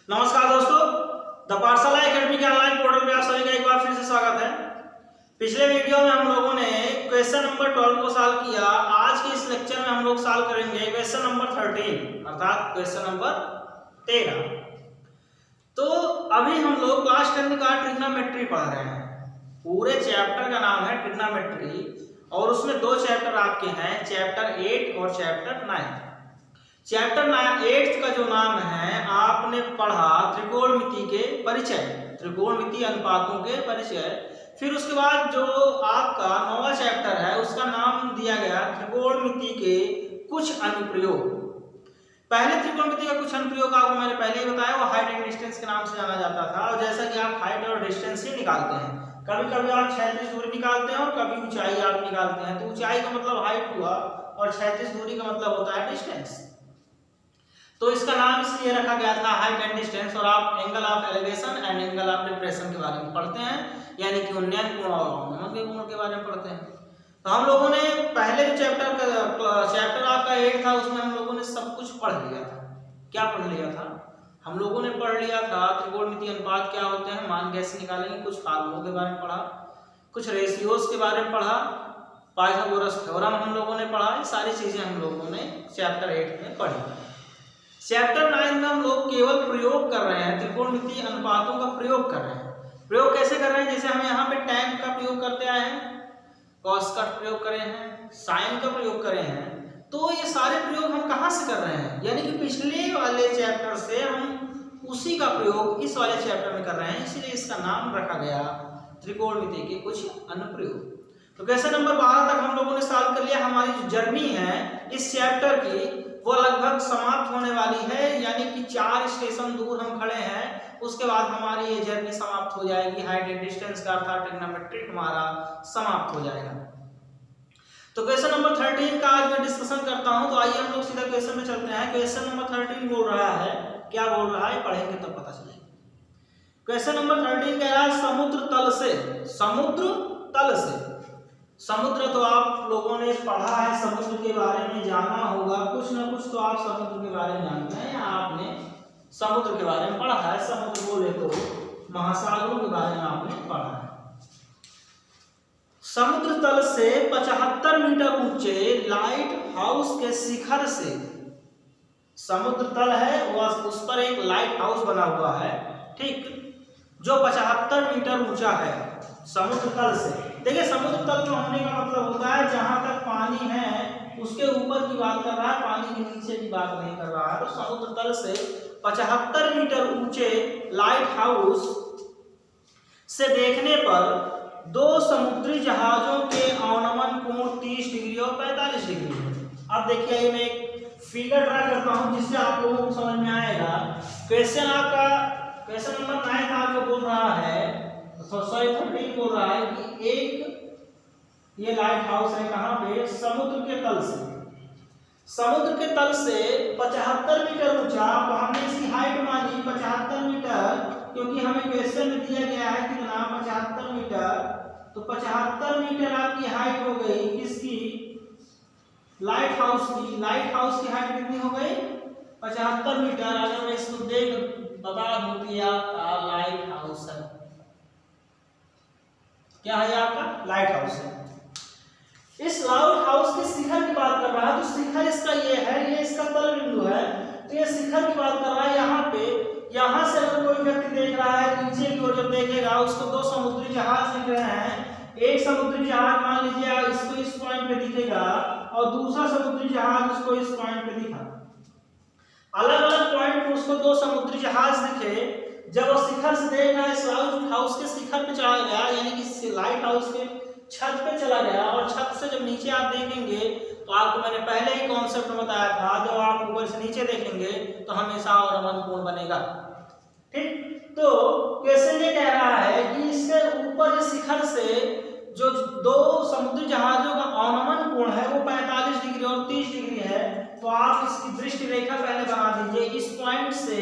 नमस्कार दोस्तों, द पाठशाला एकेडमी के ऑनलाइन पोर्टल पे आप सभी का एक बार फिर से स्वागत है। पिछले वीडियो में हम लोगों ने क्वेश्चन नंबर 12 को सॉल्व किया। आज के इस लेक्चर में हम लोग सॉल्व करेंगे क्वेश्चन नंबर 13 अर्थात क्वेश्चन नंबर 13। तो अभी हम लोग क्लास 10 का ट्रिग्नोमेट्री पढ़ रहे हैं। पूरे चैप्टर का नाम है ट्रिग्नोमेट्री और उसमें दो चैप्टर आपके हैं, चैप्टर 8 और चैप्टर 9। चैप्टर 8 का जो नाम है आपने पढ़ा त्रिकोणमिति के परिचय, त्रिकोणमिति अनुपातों के परिचय। फिर उसके बाद जो आपका 9वां चैप्टर है उसका नाम दिया गया त्रिकोणमिति के कुछ अनुप्रयोग। पहले त्रिकोणमिति का कुछ अनुप्रयोग आपको मैंने पहले ही बताया, वो हाइट एंड डिस्टेंस के नाम से जाना जाता था। और जैसा कि आप हाइट और डिस्टेंस ही निकालते हैं, कभी कभी आप क्षैतिज दूरी निकालते हैं और कभी ऊंचाई आप निकालते हैं। तो ऊंचाई का मतलब हाइट हुआ और क्षैतिज दूरी का मतलब होता है डिस्टेंस। तो इसका नाम इसलिए रखा गया था हाइट एंड डिस्टेंस। और आप angle of elevation and angle of depression के बारे में पढ़ते हैं, यानी कि उन्नयन कोण और अवनमन के कोण के बारे में पढ़ते हैं। तो हम लोगों ने पहले जो चैप्टर आपका 8 था उसमें हम लोगों ने सब कुछ पढ़ लिया था। क्या पढ़ लिया था? हम लोगों ने पढ़ लिया था त्रिकोणमिति अनुपात क्या होते हैं, मान कैसे निकालेंगे, कुछ फार्मूलों के बारे में पढ़ा, कुछ रेशियोज के बारे में पढ़ा, पाइथागोरस थ्योरम हम लोगों ने पढ़ा। ये सारी चीजें हम लोगों ने चैप्टर 8 में पढ़ी। चैप्टर 9 में हम लोग केवल प्रयोग कर रहे हैं, त्रिकोणमिति अनुपातों का प्रयोग कर रहे हैं। प्रयोग कैसे कर रहे हैं? जैसे हम यहाँ पे tan का प्रयोग करते आए हैं, cos का प्रयोग करे हैं, sin का प्रयोग करे हैं। तो ये सारे प्रयोग हम कहाँ से कर रहे हैं? यानी कि पिछले वाले चैप्टर से हम उसी का प्रयोग इस वाले चैप्टर में कर रहे हैं, इसलिए इसका नाम रखा गया त्रिकोणमिति के कुछ अनुप्रयोग। तो क्वेश्चन नंबर 12 तक हम लोगों ने सॉल्व कर लिया। हमारी जो जर्नी है इस चैप्टर की वो लगभग समाप्त होने वाली है, यानी कि 4 स्टेशन दूर हम खड़े हैं, उसके बाद हमारी ये जर्नी समाप्त हो जाएगी। हाइट एंड डिस्टेंस का अर्थात ट्रिग्नोमेट्री हमारा समाप्त हो जाएगा। तो क्वेश्चन नंबर 13 का आज मैं डिस्कशन करता हूं। तो आइए हम लोग सीधा क्वेश्चन में चलते हैं। क्वेश्चन नंबर 13 बोल रहा है, क्या बोल रहा है पढ़ेंगे तब पता चलेगा। क्वेश्चन नंबर 13 कह रहा है समुद्र तल से, समुद्र तल से। समुद्र तो आप लोगों ने पढ़ा है, समुद्र के बारे में जाना होगा, कुछ ना कुछ तो आप समुद्र के बारे में जानते हैं, आपने समुद्र के बारे में पढ़ा है। समुद्र बोले तो महासागरों के बारे में आपने पढ़ा है। समुद्र तल से 75 मीटर ऊंचे लाइट हाउस के शिखर से, समुद्र तल है उस पर एक लाइट हाउस बना हुआ है, ठीक, जो 75 मीटर ऊंचा है समुद्र तल से। देखिए समुद्र तल में होने का मतलब होता है जहां तक पानी है उसके ऊपर की बात कर रहा है, पानी के नीचे की बात नहीं कर रहा है। तो समुद्र तल से 75 मीटर ऊंचे लाइट हाउस से देखने पर दो समुद्री जहाजों के अवनमन कोण 30 डिग्री और 45 डिग्री है। अब देखिए ये मैं एक फिगर ड्रा करता हूं जिससे आप लोगों को समझ में आएगा। क्वेश्चन आपका क्वेश्चन नंबर 9 आपको बोल रहा है, सॉरी 13 बोल रहा है कि एक ये लाइट हाउस है कहां पे, समुद्र के तल से, समुद्र के तल से 75 मीटर ऊंचा। तो हमने इसकी हाइट मानी 75 मीटर, क्योंकि हमें क्वेश्चन में दिया गया है कितना, 75 मीटर। तो 75 मीटर आपकी हाइट हो गई किसकी, लाइट हाउस की। लाइट हाउस की हाइट कितनी हो गई, 75 मीटर। अगर मैं इसको देख बता दूं कि आपका लाइट हाउस है, क्या है आपका लाइट हाउस है। इस लाइट हाउस के शिखर की बात कर रहा है, तो शिखर इसका ये है, ये इसका तल बिंदु है। तो ये शिखर की बात कर रहा है यहाँ पे। यहाँ से अगर कोई व्यक्ति देख रहा है नीचे की ओर जब देखेगा उसको दो समुद्री जहाज दिख रहे हैं। एक समुद्री जहाज मान लीजिए इसको इस पॉइंट पे दिखेगा और दूसरा समुद्री जहाज उसको इस पॉइंट पे दिखा। अलग अलग पॉइंट पे उसको दो समुद्री जहाज दिखे। जब वो शिखर से देख रहा है, इस लाइट हाउस के शिखर पे चला गया, यानी कि लाइट हाउस के छत पे चला गया, और छत से जब नीचे आप देखेंगे तो आपको मैंने पहले ही कॉन्सेप्ट बताया था, जब आप ऊपर से नीचे देखेंगे तो हमेशा अवनमन कोण बनेगा, ठीक। तो क्वेश्चन ये कह रहा है कि इसके ऊपर शिखर से जो दो समुद्री जहाजों का अवनमन कोण है वो 45 डिग्री और 30 डिग्री है। तो आप इसकी दृष्टि रेखा पहले बना दीजिए। इस पॉइंट से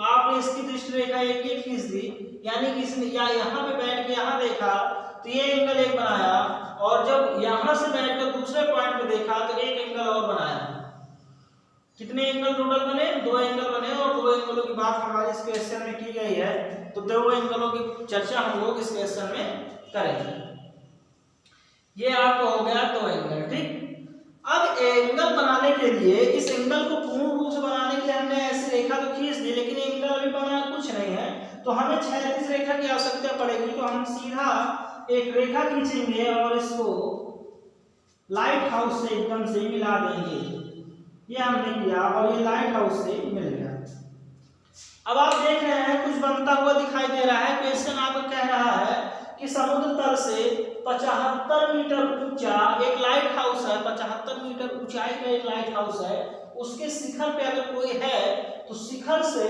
आपने इसकी दृष्टि रेखा 1 खींच दी, यानी कि इसने या यहाँ पे बैठ के यहाँ देखा तो ये एंगल 1 बनाया, और जब यहाँ से बैठकर दूसरे पॉइंट पे देखा तो एक एंगल और बनाया, कितने एंगल टोटल बने? 2 एंगल बने और 2 एंगलों की बात हमारे इस क्वेश्चन में की गई है, तो 2 एंगलों की चर्चा हम लोग इस क्वेश्चन में करेंगे। ये आपको हो गया 2 एंगल, ठीक। अब एंगल बनाने के लिए, इस एंगल को पूर्ण रूप से बनाने के लिए हमने ऐसी रेखा तो खींच दी, लेकिन एंगल अभी बना कुछ नहीं है, तो हमें क्षैतिज रेखा की आवश्यकता पड़ेगी। तो हम सीधा एक रेखा खींचेंगे और इसको लाइट हाउस से एकदम से मिला देंगे। ये हमने किया और ये लाइट हाउस से मिल गया। अब आप देख रहे हैं कुछ बनता हुआ दिखाई दे रहा है। क्वेश्चन आपको कह रहा है कि समुद्र तल से 75 मीटर ऊंचा एक लाइट हाउस है, 75 मीटर ऊंचाई का एक लाइट हाउस है, उसके शिखर पे अगर कोई है तो शिखर से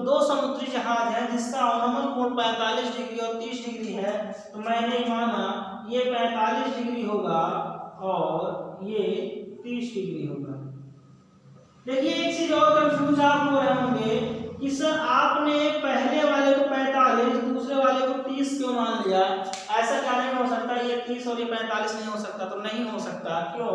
2 समुद्री जहाज हैं जिसका अवनमन कोण 45 डिग्री और 30 डिग्री है। तो मैंने माना ये 45 डिग्री होगा और ये 30 डिग्री होगा। देखिए एक चीज और कंफ्यूज आप हो रहे होंगे कि सर आपने पहले वाले को 45 दूसरे वाले को 30 क्यों मान लिया? ऐसा क्या नहीं हो सकता? ये 30 और ये 45 नहीं हो सकता? तो नहीं हो सकता। क्यों?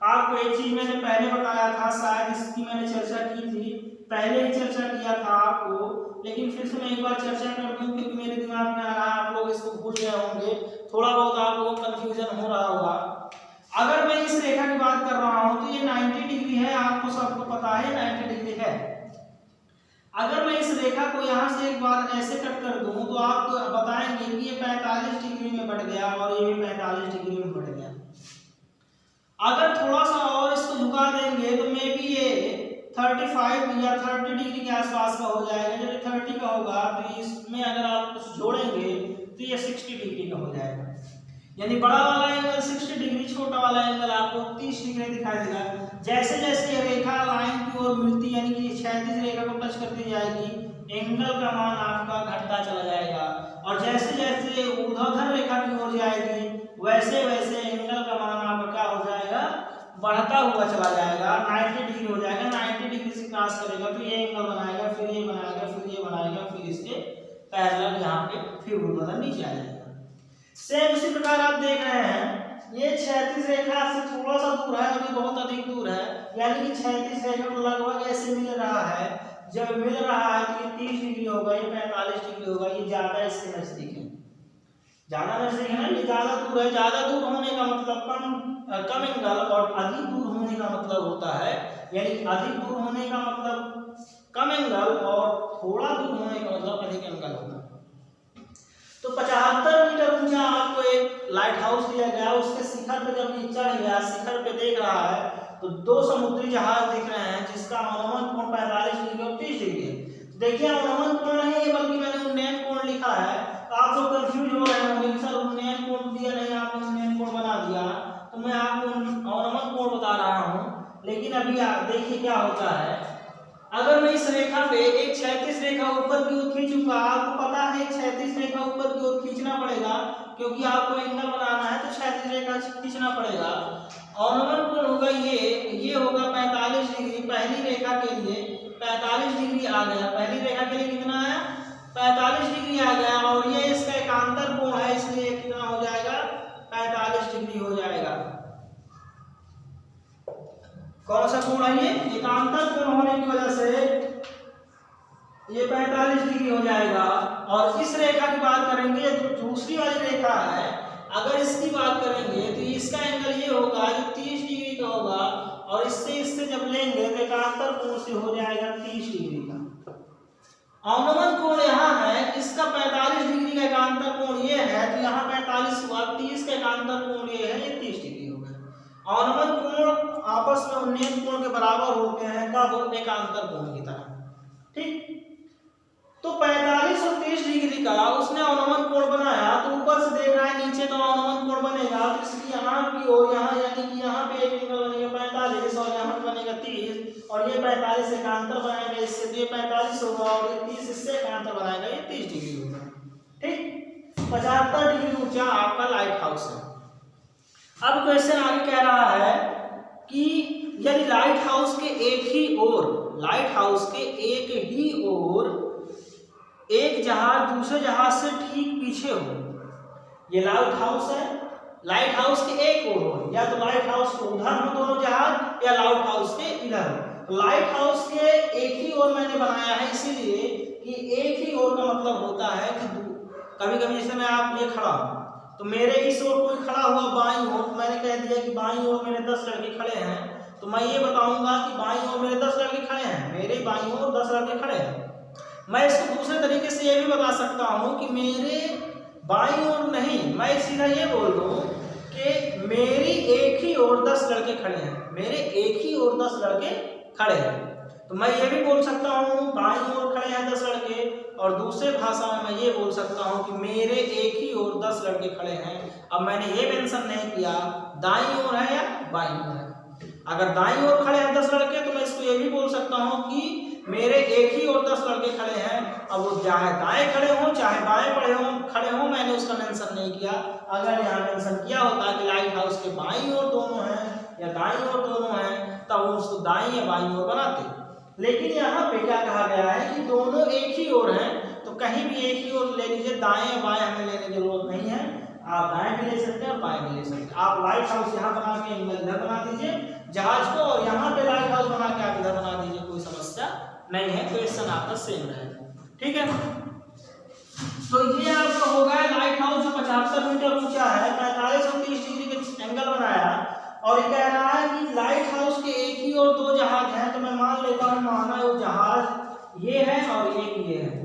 आपको एक चीज मैंने पहले बताया था, शायद इसकी मैंने चर्चा की थी, पहले ही चर्चा किया था आपको, लेकिन फिर से मैं एक बार चर्चा कर दूं क्योंकि मेरे दिमाग में आ रहा है, आप लोग इसको भूल गए होंगे, थोड़ा बहुत आप लोगों को कंफ्यूजन हो रहा होगा। अगर मैं इस रेखा की बात कर रहा हूं तो ये 90 डिग्री है, आपको सबको पता है 90 डिग्री है। अगर मैं इस रेखा को यहाँ से एक बार ऐसे कट कर दूं तो आप बताएंगे कि ये 45 डिग्री में बढ़ गया और ये भी 45 डिग्री में बढ़ गया। अगर थोड़ा सा और इसको झुका देंगे तो मे बी ये 35 या 30 डिग्री के आसपास का हो जाएगा। जब ये 30 का होगा तो इसमें अगर आप कुछ जोड़ेंगे तो ये 60 डिग्री का हो जाएगा। यानी बड़ा वाला एंगल 60 डिग्री, छोटा वाला एंगल आपको 30 डिग्री दिखाई देगा। जैसे जैसे ये रेखा लाइन की ओर मिलती, यानी कि क्षैतिज रेखा को टच करती जाएगी, एंगल का मान आपका घटता चला जाएगा, और जैसे जैसे ऊर्ध्वाधर रेखा की ओर जाएगी वैसे वैसे एंगल का मान आपका क्या हो जाएगा? बढ़ता हुआ चला जाएगा, 90 डिग्री हो जाएगा। 90 डिग्री से क्रॉस करेगा तो ये एंगल बनाएगा, फिर ये बनाएगा, फिर ये बनाएगा, फिर इसके पैरेलल यहाँ पे फिर ऊर्ध्वाधर नीचे आ जाएगा। सेम उसी प्रकार आप देख रहे हैं ये क्षैतिज रेखा से थोड़ा सा दूर है, अभी बहुत अधिक दूर है, यानी कि क्षैतिज रेखा को लगभग ऐसे मिल रहा है। जब मिल रहा है तो ये 30 डिग्री होगा, ये 45 डिग्री होगा, ये ज्यादा इससे नजदीक है, ज्यादा नजदीक है ना, ये ज्यादा दूर है। ज्यादा दूर होने का मतलब कम एंगल, और अधिक दूर होने का मतलब होता है, यानी अधिक दूर होने का मतलब कम एंगल और थोड़ा दूर होने का मतलब अधिक एंगल होता है। तो 75 मीटर ऊंचा आपको एक लाइट हाउस दिया गया, उसके शिखर पे जब ये चढ़ गया, शिखर पे देख रहा है तो 2 समुद्री जहाज दिख रहे हैं जिसका अवनमन कोण 45 डिग्री और 30 डिग्री है। देखिए अवनमन कोण नहीं है बल्कि मैंने उन्नयन कोण लिखा है। तो आप लोग कंफ्यूज हो रहे होंगे कि सर उन्नयन कोण दिया नहीं, आपने उन्नयन कोण बना दिया। तो मैं आपको अवनमन कोण बता रहा हूँ, लेकिन अभी आप देखिए क्या होता है। अगर मैं इस रेखा पे एक क्षैतिज रेखा ऊपर की ओर खींचूंगा, आपको पता है क्षैतिज रेखा ऊपर की ओर खींचना पड़ेगा क्योंकि आपको एंगल बनाना है, तो क्षैतिज रेखा खींचना पड़ेगा। अवनमन कोण होगा ये होगा 45 डिग्री। पहली रेखा के लिए 45 डिग्री आ गया, पहली रेखा के लिए कितना आया? 45 डिग्री आ गया, और ये इसका एकांतर कोण है, इसलिए कितना हो जाएगा? 45 डिग्री हो जाएगा। कौन सा कोण है ये? एकांतर कोण होने की वजह से ये 45 डिग्री हो जाएगा। और इस रेखा की बात करेंगे, जो दूसरी वाली रेखा है, अगर इसकी बात करेंगे तो इसका एंगल ये होगा जो 30 डिग्री का होगा, और इससे जब लेंगे तो एकांतर कोण से हो जाएगा 30 डिग्री का। अवनमन कोण यहाँ है, इसका 45 डिग्री का एकांतर कोण ये है, तो यहाँ 45 हुआ, 30 का एकांतर कोण ये है, ये 30 डिग्री हो गया। अवनमन कोण आपस में उन्नयन कोण के बराबर होते हैं, कब? एकांतर कोण की तरह, ठीक। तो 45 और 30 डिग्री का उसने अवनमन कोण बनाया, तो ऊपर से देख रहा है नीचे तो अवनमन कोण बनेगा, तो इसलिए यहाँ की ओर यहाँ, यानी कि यहाँ पे एक एंगल बनेगा 45 और यहाँ पे बनेगा 30, और ये 45 एकांतर बनाएगा इससे, तो ये 45 होगा, और ये 30 इससे एकांतर बनाएगा, ये 30 डिग्री होगा, ठीक। 75 डिग्री ऊंचा आपका लाइट हाउस है। अब क्वेश्चन आगे कह रहा है कि यदि लाइट हाउस के एक ही ओर, लाइट हाउस के एक ही ओर एक जहाज दूसरे जहाज से ठीक पीछे हो, ये लाइट हाउस है, लाइट हाउस के एक ओर हो, या तो लाइट हाउस के उधर हो दोनों जहाज या लाइट हाउस के इधर हो। लाइट हाउस के एक ही ओर मैंने बनाया है इसीलिए कि एक ही ओर का मतलब होता है कि कभी कभी जैसे मैं आप ये खड़ा हूं तो मेरे इस ओर कोई खड़ा हुआ बाईं ओर, तो मैंने कह दिया कि बाईं ओर मेरे 10 लड़के खड़े हैं, तो मैं ये बताऊंगा कि बाईं ओर मेरे 10 लड़के खड़े हैं, मेरे बाईं ओर 10 लड़के खड़े हैं। मैं इसको दूसरे तरीके से ये भी बता सकता हूं कि मेरे बाईं ओर नहीं, मैं सीधा ये बोल दूं कि मेरी एक ही ओर 10 लड़के खड़े हैं, मेरे एक ही ओर 10 लड़के खड़े हैं। तो मैं ये भी बोल सकता हूँ बाईं ओर खड़े हैं 10 लड़के, और दूसरे भाषा में मैं ये बोल सकता हूँ कि मेरे एक ही ओर 10 लड़के खड़े हैं। अब मैंने ये मेंशन नहीं किया दाईं ओर है या बाईं ओर है। अगर दाईं ओर खड़े हैं 10 लड़के तो मैं इसको ये भी बोल सकता हूँ कि मेरे एक ही ओर 10 लड़के खड़े हैं। अब वो चाहे दाएं खड़े हों चाहे बाएं खड़े हों, मैंने उसका मेंशन नहीं किया। अगर यहाँ मेंशन किया होता कि लाइट हाउस के बाईं ओर दोनों हैं या दाईं ओर दोनों हैं, तब वो उसको दाईं या बाईं ओर बनाते। लेकिन यहाँ पे क्या कहा गया है कि दोनों एक ही ओर हैं, तो कहीं भी एक ही ओर ले लीजिए, दाएं या बाएं हमें लेने की जरूरत नहीं है। आप दाएं भी ले सकते हैं और बाएं भी ले सकते हैं। आप लाइट हाउस यहाँ बना के इधर बना दीजिए जहाज को, और यहाँ पे लाइट हाउस बना के आप इधर बना दीजिए, कोई समस्या नहीं है, क्वेश्चन आपका सेम रहेगा। ठीक है, तो ये आपका हो गया लाइट हाउस जो 75 मीटर ऊंचा है, 45 और 30 डिग्री के एंगल बनाया, और ये कह रहा है कि लाइट हाउस के एक ही और 2 जहाज हैं। तो मैं मान लेता हूँ माना वो जहाज ये है और एक ये है।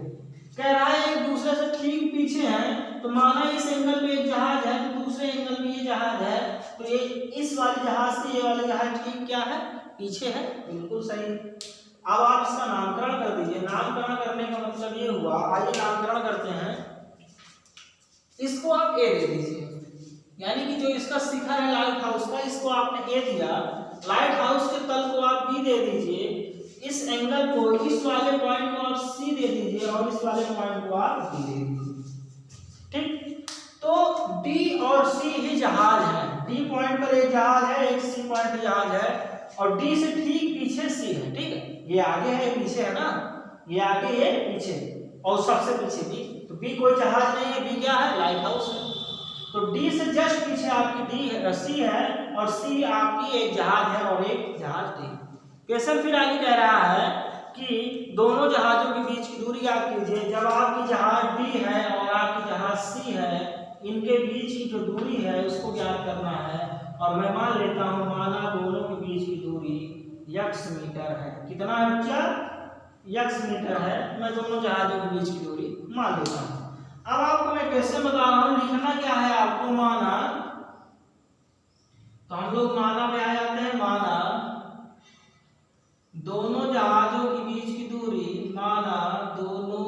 कह रहा है एक दूसरे से ठीक पीछे हैं, तो माना इस एंगल पे एक जहाज है तो दूसरे एंगल में ये जहाज है, तो ये इस वाले जहाज से ये वाले जहाज ठीक क्या है, पीछे है। बिल्कुल सही। अब आप इसका नामकरण कर दीजिए। नामकरण करने का मतलब ये हुआ, आइए नामकरण करते हैं। इसको आप ए दे दीजिए, यानी कि जो इसका शिखर है लाइट हाउस का, इसको आपने ए दिया। लाइट हाउस के तल को आप बी दे दीजिए, इस एंगल को, इस वाले पॉइंट को आप सी दे दीजिए, और इस वाले पॉइंट को आप डी दे दीजिए। ठीक, तो डी और सी ही जहाज है। डी पॉइंट पर एक जहाज है, एक सी पॉइंट पर जहाज है, और डी से ठीक पीछे सी है। ठीक है, ये आगे है ये पीछे है ना, ये आगे ये पीछे, और सबसे पीछे बी। तो बी कोई जहाज नहीं है, बी क्या है, लाइट हाउस है। तो डी से जस्ट पीछे आपकी डी है, सी है, और सी आपकी एक जहाज है और एक जहाज डी। क्वेश्चन फिर आगे कह रहा है कि दोनों जहाजों के बीच की दूरी आप कीजिए। जब आपकी जहाज डी है और आपकी जहाज सी है, इनके बीच की जो दूरी है उसको ज्ञात करना है। और मैं मान लेता हूँ, माना दोनों के बीच की दूरी x मीटर है। कितना है बच्चा, x मीटर है। मैं दोनों जहाजों के बीच की दूरी मान लेता हूँ। अब आपको मैं क्वेश्चन बता रहा हूँ, लिखना क्या है आपको, माना। तो हम लोग माना पे आ जाते हैं। माना दोनों जहाजों के बीच की दूरी, माना दोनों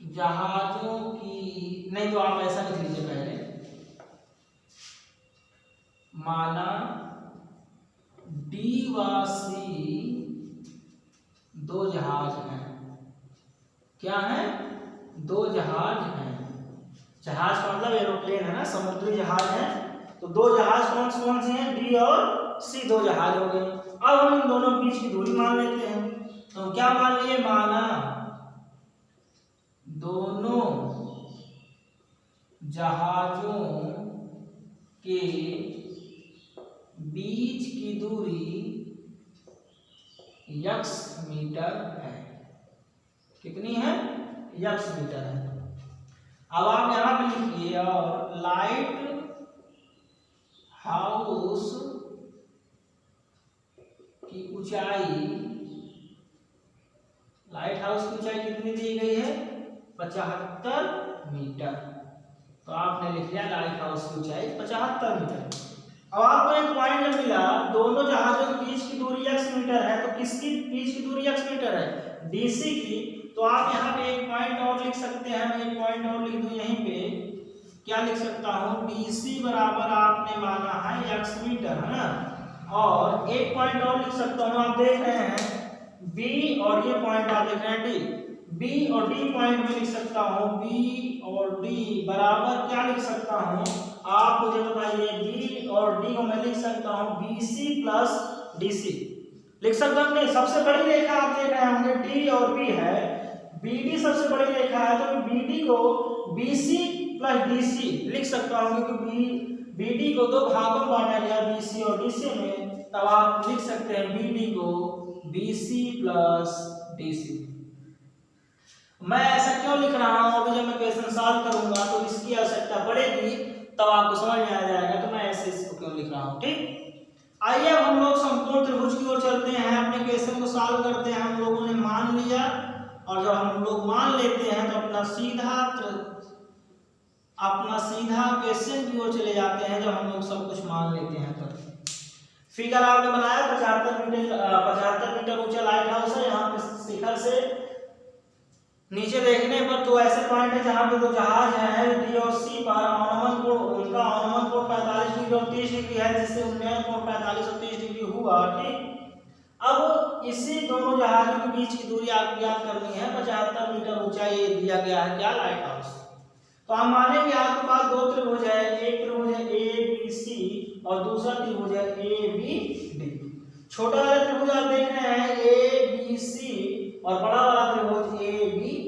जहाजों की, नहीं तो आप ऐसा लिख लीजिए पहले, माना डी व सी 2 जहाज हैं। क्या है, 2 जहाज हैं। जहाज का मतलब एरोप्लेन है ना, समुद्री जहाज है। तो 2 जहाज कौन से हैं, डी और सी 2 जहाज हो गए। अब हम इन दोनों के बीच की दूरी मान लेते हैं। तो क्या मान लिए, माना दोनों जहाजों के बीच की दूरी x मीटर है। कितनी है, x मीटर है। अब आप यहां पे लिखिए, और लाइट हाउस की ऊंचाई, लाइट हाउस की ऊंचाई कितनी दी गई है, 75 मीटर। तो आपने लिख लिया लाइट हाउस की ऊंचाई 75 मीटर। अब आपको एक पॉइंट मिला, दोनों जहाजों के बीच की दूरी x मीटर है। तो किसकी बीच की दूरी x मीटर है, DC की। तो आप यहाँ पे एक पॉइंट और लिख सकते हैं। मैं एक पॉइंट और लिख दूं यहीं पे, क्या लिख सकता हूँ, DC बराबर आपने माना है x मीटर, है ना। और एक पॉइंट और लिख सकता हूँ, आप देख रहे हैं B, और ये पॉइंट आप देख रहे हैं D। B और D पॉइंट में लिख सकता हूँ, B और D बराबर क्या लिख सकता हूँ, आप मुझे बताइए। B और D को मैं लिख सकता हूँ BC प्लस DC। लिख सकता हूँ नहीं, सबसे बड़ी रेखा आप देख रहे होंगे D और B है। BD सबसे बड़ी रेखा है तो BD को BC प्लस DC लिख सकता हूँ, क्योंकि BD को दो भागों में बांटा गया BC और DC में, तब आप लिख सकते हैं BD को BC प्लस DC। मैं ऐसा क्यों लिख रहा हूँ, अभी जब मैं क्वेश्चन सॉल्व करूंगा तो इसकी आवश्यकता पड़ेगी, तब आपको समझ में आ जाएगा, तो मैं ऐसे इसको क्यों लिख रहा हूँ। ठीक, आइए अब हम लोग समकोण त्रिभुज की ओर चलते हैं, अपने क्वेश्चन को सॉल्व करते हैं। हम लोगों ने मान लिया, और जब हम लोग मान लेते हैं तो अपना सीधा क्वेश्चन की ओर चले जाते हैं, जब हम लोग सब कुछ मान लेते हैं। तो फिगर आपने बनाया 75 मीटर ऊंचा लाइट हाउस है। यहाँ पे शिखर से नीचे देखने पर तो ऐसे पॉइंट है जहाँ पे दो जहाज हैं डी और सी पर, अनुमान कोण उनका अनुमान कोण 45 डिग्री और 30 डिग्री है, जिससे उन्नयन कोण 45 और 30 डिग्री हुआ। ठीक, अब इसी दोनों जहाजों के बीच की दूरी आपको ज्ञात करनी है। 75 मीटर ऊंचा ये दिया गया है क्या, लाइट हाउस। तो हम मानेंगे आपके पास दो त्रिभुज है, एक त्रिभुज है ABC और दूसरा त्रिभुज है ABD। छोटा वाला त्रिभुज आप देख रहे हैं ABC और बड़ा वाला त्रिभुज ABD।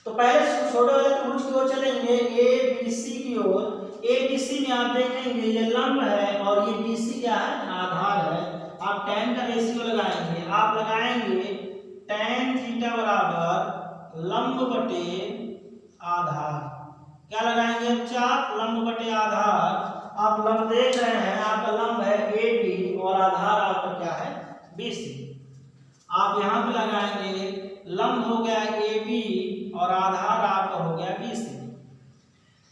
तो पहले छोटे वाले त्रिभुज की ओर चलेंगे, ABC की ओर। ABC में आप देखेंगे ये लंब है और ये BC क्या है, आधार है। आप tan का रेशियो लगाएंगे, आप लगाएंगे tan थीटा बराबर लंब बटे आधार। क्या लगाएंगे बच्चा, लंब बटे आधार। आप लंब देख रहे हैं, आपका लंब है AB और आधार आपका क्या है, BC। आप यहाँ पे लगाएंगे लंब हो गया AB और आधार आपका हो गया BC।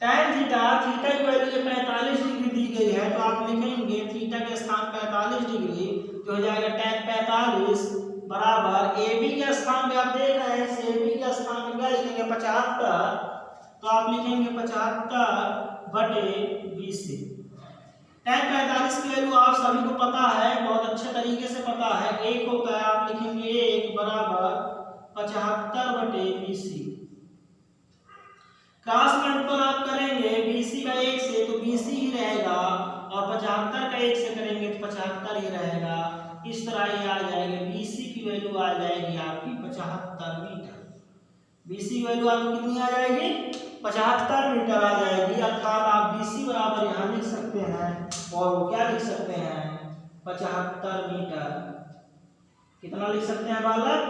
tan थीटा की वैल्यू 45 डिग्री दी गई है, तो आप लिखेंगे थीटा के स्थान 45 डिग्री, तो हो जाएगा tan 45 बराबर AB के स्थान पे आप देख रहे हैं, AB के स्थान पे क्या लिखेंगे 75, तो आप लिखेंगे 75 बटे BC। tan 45 की वैल्यू आप सभी को पता है, बहुत अच्छे तरीके से पता है, 1 होता है। आप लिखेंगे 1 बराबर 75 बटे BC। क्रॉस मल्टीपल आप करेंगे BC का 1 से तो BC ही रहेगा, और 75 का 1 से करेंगे तो 75 ही रहेगा। इस तरह ये आ जाएगा, BC की वैल्यू आ जाएगी आपकी 75 मीटर। BC की वैल्यू आपकी कितनी आ जाएगी, 75 मीटर आ जाएगी। अर्थात आप BC बराबर यहाँ लिख सकते हैं, और वो क्या लिख सकते हैं, 75 मीटर। कितना लिख सकते हैं बालक,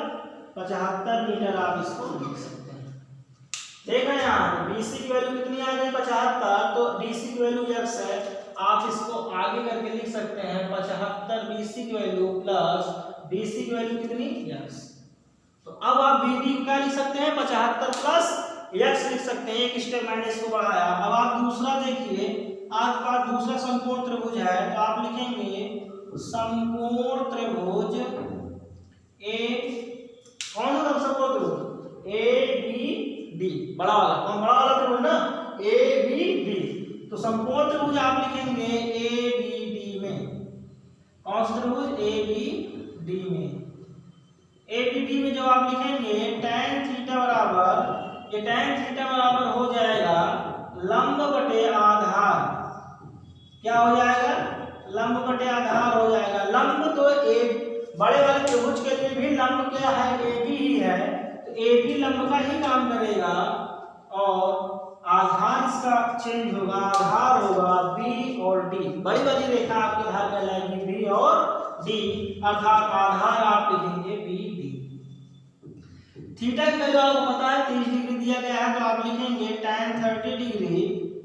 75 मीटर आप इसको लिख सकते हैं। देखा यहाँ BC की वैल्यू कितनी आ गई 75, तो DC की वैल्यू x है। आप इसको आगे करके लिख सकते हैं 75 BC की वैल्यू प्लस DC की वैल्यू कितनी x। तो अब आप BD को क्या लिख सकते हैं, 75 प्लस x लिख सकते हैं। एक स्टेप मैंने इसको बढ़ाया। अब आप दूसरा देखिए, आपके पास दूसरा समकोण त्रिभुज है, तो आप लिखेंगे समकोण त्रिभुज कौन सा समकोण त्रिभुज, ABD, बड़ा वाला, कौन बड़ा वाला त्रिभुज ना, ABD। तो समकोण त्रिभुज आप लिखेंगे ABD में, कौन सा त्रिभुज, ABD में। ABD में जब आप लिखेंगे tan थीटा बराबर, ये tan थीटा बराबर हो जाएगा लंब बटे आधार। क्या हो जाएगा, लंब बटे आधार हो जाएगा। लंब तो बड़े वाले त्रिभुज के लिए भी लंब क्या है, AB ही है, तो AB लंब का ही काम करेगा, और आधार इसका चेंज होगा, आधार होगा B और D। बड़ी वाली रेखा आपके आधार कहलाएगी B और D, अर्थात आधार आप लिखेंगे BD। थीटा की वैल्यू आपको पता है 30 डिग्री दिया गया है, तो आप लिखेंगे tan 30 degree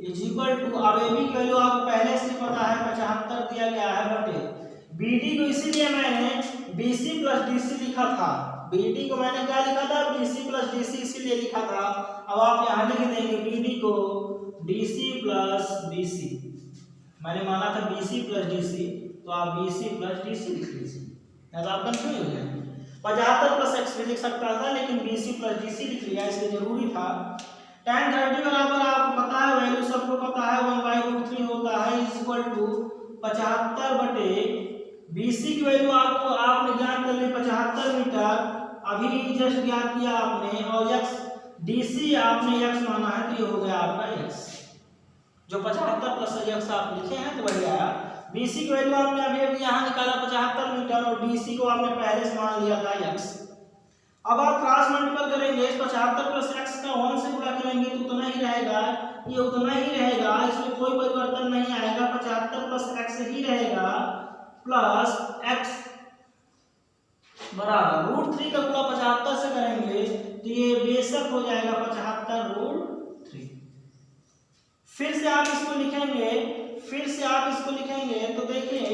is equal to, अब AB की वैल्यू आपको पहले से पता है 75 दिया गया है बटे BD को, इसीलिए मैंने BC प्लस DC लिखा था। BD को मैंने क्या लिखा था, BC प्लस DC इसीलिए लिखा था। अब आप यहाँ लिख देंगे BD को DC प्लस BC। मैंने माना था BC प्लस DC, तो आप BC प्लस DC लिख लीजिए, नहीं तो आप कंफ्यूज हो जाएंगे। 75 प्लस x भी लिख सकता था, लेकिन BC प्लस DC लिख लिया, इसलिए जरूरी था। tan 30 बराबर आपको पता है, वैल्यू सबको पता है, 1/√3 होता है, इज इक्वल टू 75 बटे BC की वैल्यू आपको आपने ज्ञात कर ली 75 मीटर, अभी जस्ट ज्ञात किया आपने, और x DC आपने x माना है, तो ये हो गया आपका x। जो 75 प्लस x आप लिखे हैं तो वही आया। BC की वैल्यू आपने अभी यहाँ निकाला 75 मीटर, और DC को आपने पहले से मान लिया था x। अब आप क्रॉस मल्टीपल करेंगे, इस 75 प्लस एक्स का 1 से गुणा करेंगे तो उतना ही रहेगा, ये उतना ही रहेगा, इसमें कोई परिवर्तन नहीं आएगा, 75 प्लस एक्स ही रहेगा, प्लस एक्स बराबर √3 का गुणा 75 से करेंगे तो ये बेशक हो जाएगा 75√3। फिर से आप इसको लिखेंगे तो देखिए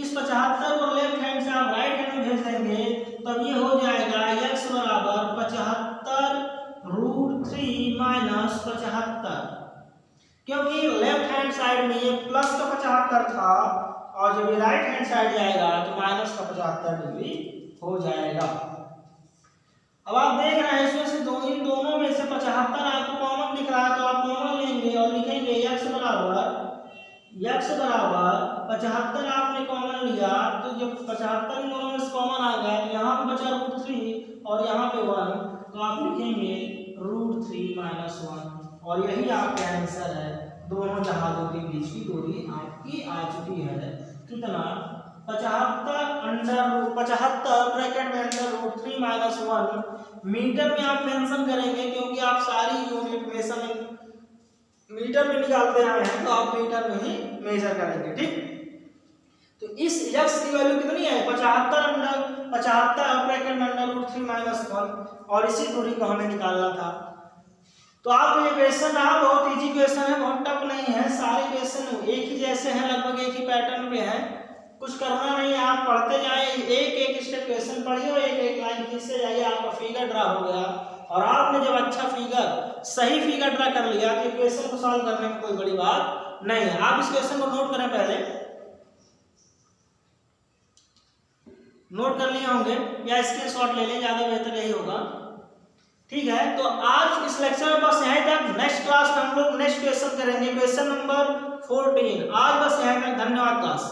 इस 75 को लेफ्ट हैंड से आप राइट हैंड में भेज देंगे तब ये हो जाएगा x बराबर 75√3 माइनस 75, क्योंकि लेफ्ट हैंड साइड में ये प्लस का 75 था और जब ये राइट हैंड साइड जाएगा तो माइनस का 75 डिग्री हो जाएगा। अब आप देख रहे हैं इसमें से इन दोनों में से 75 आपको कॉमन दिख रहा है तो आप कॉमन लेंगे और लिखेंगे x बराबर 75 आपने कॉमन लिया तो जब 75 दोनों में से कॉमन आ गया तो यहाँ पे बचा √3 और यहाँ पे 1 तो आप लिखेंगे √3 माइनस 1 और यही आपका आंसर है। दोनों जहाजों के बीच की दूरी आपकी आ चुकी है कितना 75 ब्रैकेट में अंदर √3 माइनस 1 मीटर में आप मेंशन करेंगे क्योंकि आप सारी यूनिट मेजरमेंट मीटर में निकालते आए हैं तो आप मीटर में ही मेजर करेंगे, ठीक। तो इस x की वैल्यू कितनी है 75 ब्रैकेट में अंदर √3 माइनस 1 और इसी दूरी को हमें निकालना था। तो आप ये क्वेश्चन बहुत इजी क्वेश्चन है, बहुत टफ नहीं है, सारे क्वेश्चन एक ही जैसे हैं, लगभग एक ही पैटर्न पे हैं, कुछ करना नहीं है, आप पढ़ते जाए, एक स्टेप क्वेश्चन पढ़िए और एक लाइन खींचते जाइए, आपका फिगर ड्रा हो गया। और आपने जब अच्छा सही फिगर ड्रा कर लिया तो क्वेश्चन को सॉल्व करने में कोई बड़ी बात नहीं है। आप इस क्वेश्चन को नोट करें, पहले नोट कर लिए होंगे या स्क्रीनशॉट ले लें, ज्यादा बेहतर यही होगा, ठीक है। तो आज इस लेक्चर में बस यहीं तक, नेक्स्ट क्लास में हम लोग नेक्स्ट क्वेश्चन करेंगे, क्वेश्चन नंबर 14। आज बस यहीं तक, धन्यवाद क्लास।